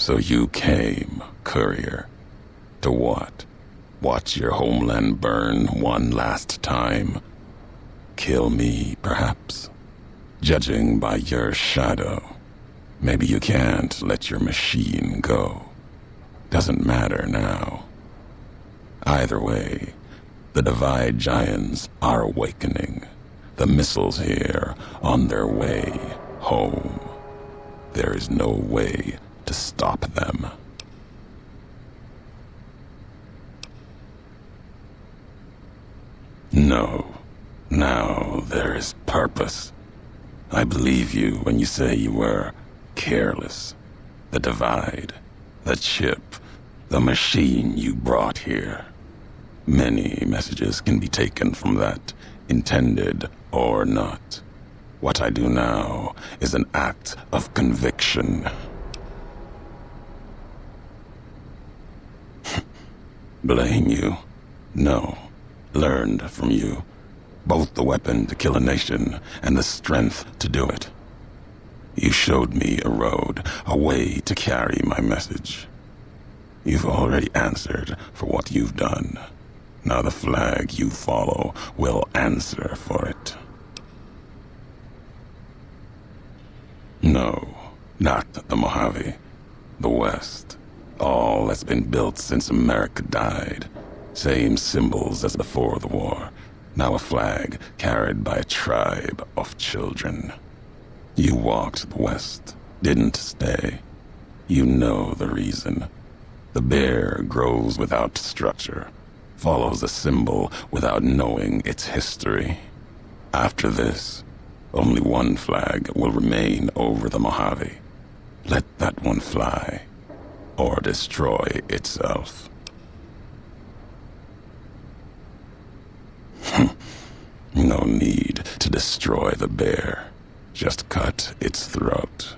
So you came, Courier. To what? Watch your homeland burn one last time? Kill me, perhaps? Judging by your shadow, maybe you can't let your machine go. Doesn't matter now. Either way, the Divide Giants are awakening. The missiles here on their way home. There is no way to stop them. No. Now there is purpose. I believe you when you say you were careless. The Divide, the chip, the machine you brought here. Many messages can be taken from that, intended or not. What I do now is an act of conviction. Blame you? No. Learned from you. Both the weapon to kill a nation and the strength to do it. You showed me a road, a way to carry my message. You've already answered for what you've done. Now the flag you follow will answer for it. No, not the Mojave. The West. All that's been built since America died. Same symbols as before the war. Now a flag carried by a tribe of children. You walked the West, didn't stay. You know the reason. The bear grows without structure, follows a symbol without knowing its history. After this, only one flag will remain over the Mojave. Let that one fly, or destroy itself. No need to destroy the bear. Just cut its throat.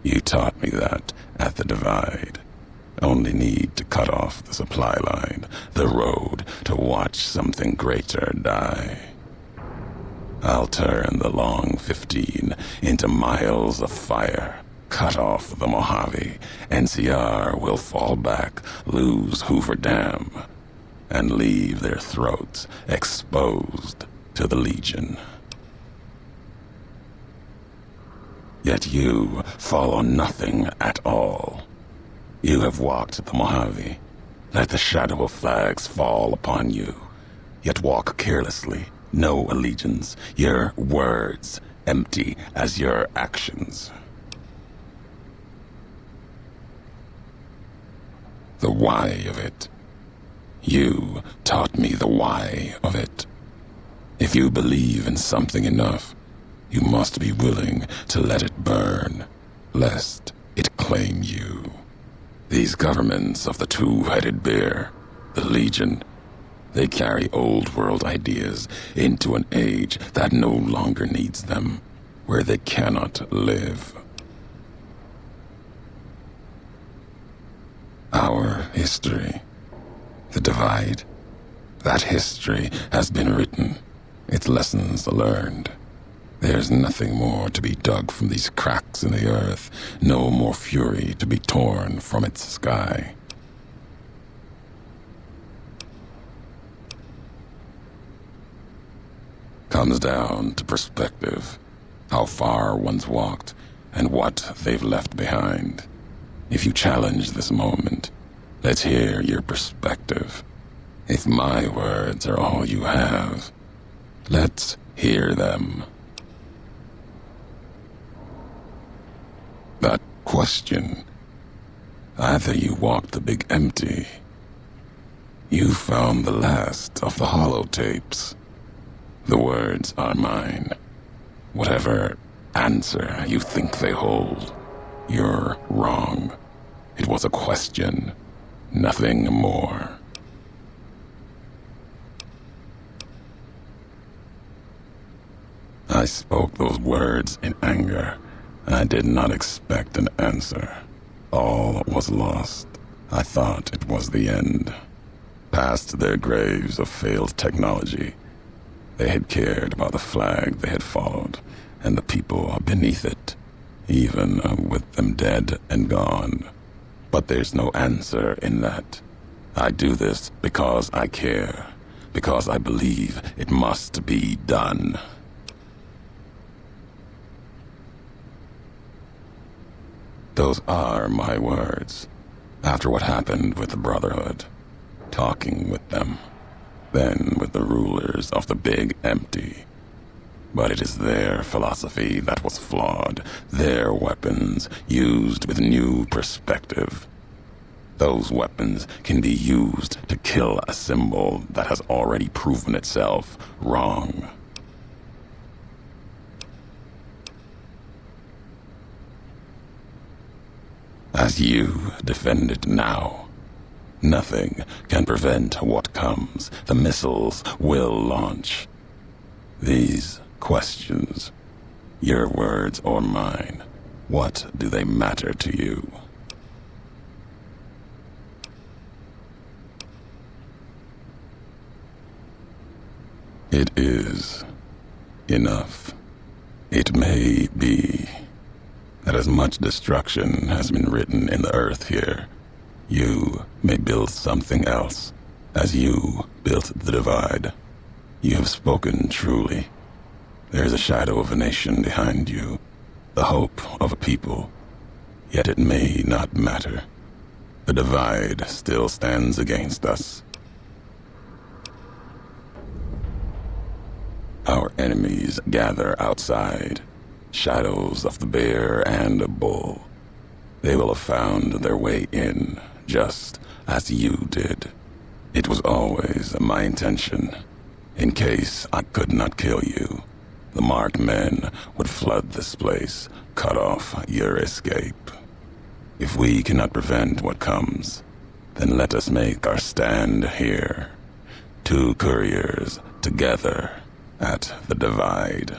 You taught me that at the Divide. Only need to cut off the supply line, the road, to watch something greater die. I'll turn the long 15 into miles of fire. Cut off the Mojave. NCR will fall back, lose Hoover Dam, and leave their throats exposed to the Legion. Yet you follow nothing at all. You have walked the Mojave. Let the shadow of flags fall upon you. Yet walk carelessly. No allegiance. Your words empty as your actions. The why of it. You taught me the why of it. If you believe in something enough, you must be willing to let it burn, lest it claim you. These governments of the two-headed bear, the Legion, they carry old world ideas into an age that no longer needs them, where they cannot live. Our history, the Divide, that history has been written, its lessons learned. There's nothing more to be dug from these cracks in the earth, no more fury to be torn from its sky. Comes down to perspective, how far one's walked and what they've left behind. If you challenge this moment, let's hear your perspective. If my words are all you have, let's hear them. That question. Either you walked the big empty, you found the last of the holotapes. The words are mine. Whatever answer you think they hold, you're wrong. It was a question, nothing more. I spoke those words in anger. I did not expect an answer. All was lost. I thought it was the end. Past their graves of failed technology, they had cared about the flag they had followed and the people beneath it, even with them dead and gone. But there's no answer in that. I do this because I care, because I believe it must be done. Those are my words. After what happened with the Brotherhood, talking with them, then with the rulers of the Big Empty. But it is their philosophy that was flawed, their weapons used with new perspective. Those weapons can be used to kill a symbol that has already proven itself wrong. As you defend it now, nothing can prevent what comes. The missiles will launch. These questions, your words or mine, what do they matter to you? It is enough. It may be that as much destruction has been written in the earth here, you may build something else, as you built the divide. You have spoken truly. There is a shadow of a nation behind you, the hope of a people. Yet it may not matter. The divide still stands against us. Our enemies gather outside, shadows of the bear and a bull. They will have found their way in, just as you did. It was always my intention. In case I could not kill you, the marked men would flood this place, cut off your escape. If we cannot prevent what comes, then let us make our stand here. Two couriers together at the divide.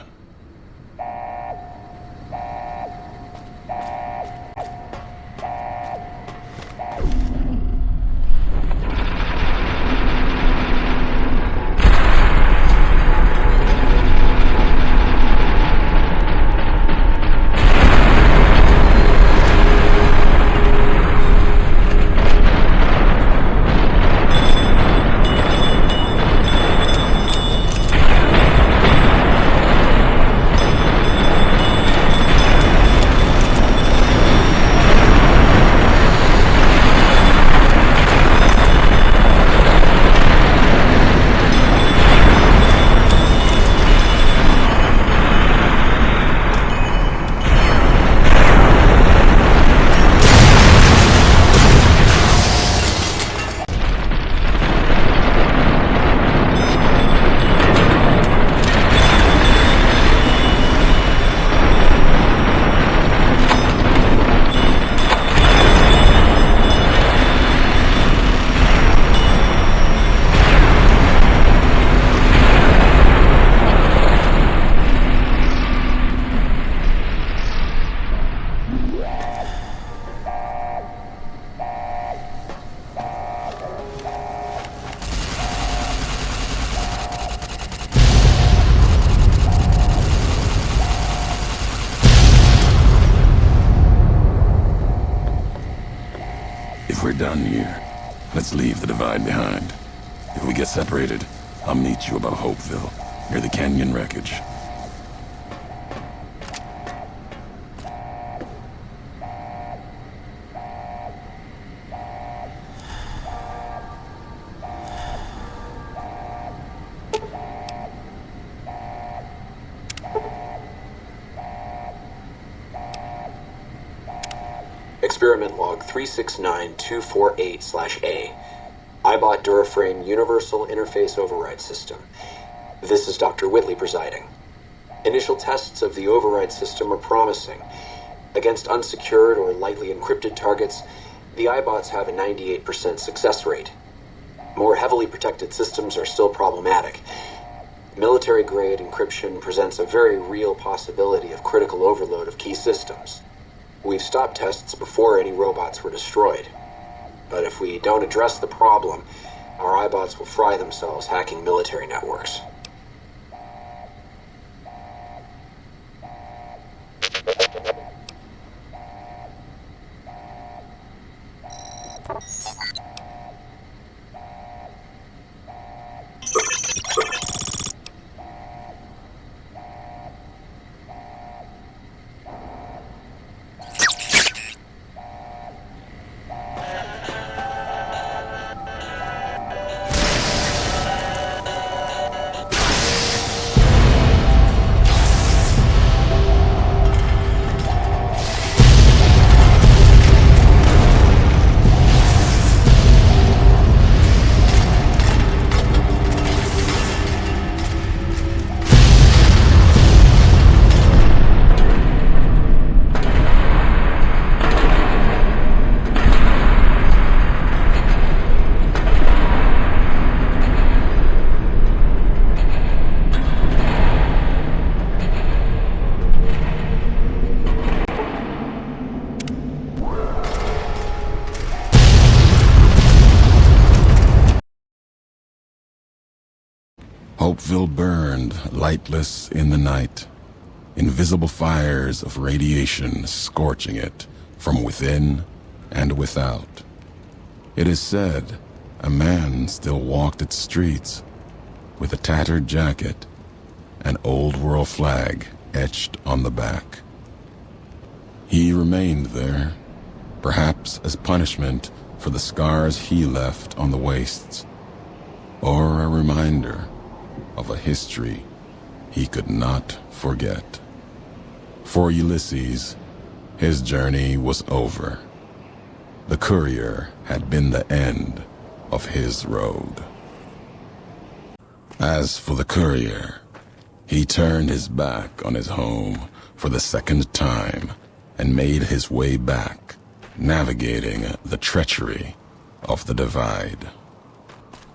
If we're done here, let's leave the divide behind. If we get separated, I'll meet you above Hopeville, near the canyon wreckage. Experiment log 369248/A. iBot Duraframe Universal Interface Override System. This is Dr. Whitley presiding. Initial tests of the override system are promising. Against unsecured or lightly encrypted targets, the iBots have a 98% success rate. More heavily protected systems are still problematic. Military-grade encryption presents a very real possibility of critical overload of key systems. We've stopped tests before any robots were destroyed. But if we don't address the problem, our iBots will fry themselves hacking military networks. Hopeville burned lightless in the night, invisible fires of radiation scorching it from within and without. It is said a man still walked its streets with a tattered jacket, an old world flag etched on the back. He remained there, perhaps as punishment for the scars he left on the wastes, or a reminder of a history he could not forget. For Ulysses, his journey was over. The Courier had been the end of his road. As for the Courier, he turned his back on his home for the second time and made his way back, navigating the treachery of the divide.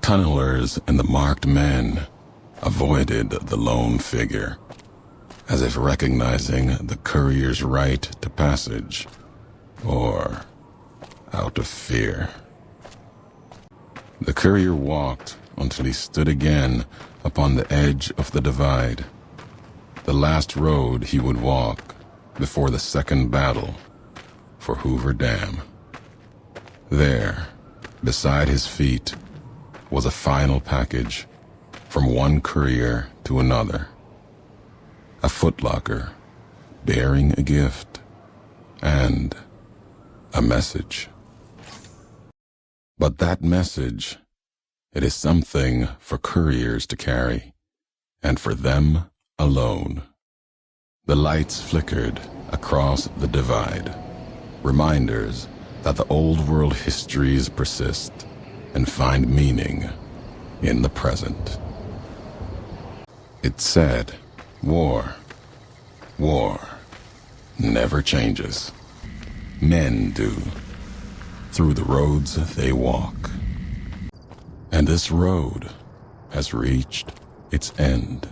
Tunnelers and the marked men avoided the lone figure, as if recognizing the Courier's right to passage, or out of fear. The Courier walked until he stood again upon the edge of the divide, the last road he would walk before the second battle for Hoover Dam. There, beside his feet, was a final package from one courier to another. A footlocker bearing a gift and a message. But that message, it is something for couriers to carry, and for them alone. The lights flickered across the divide, reminders that the old world histories persist and find meaning in the present. It said, war never changes. Men do, through the roads they walk. And this road has reached its end.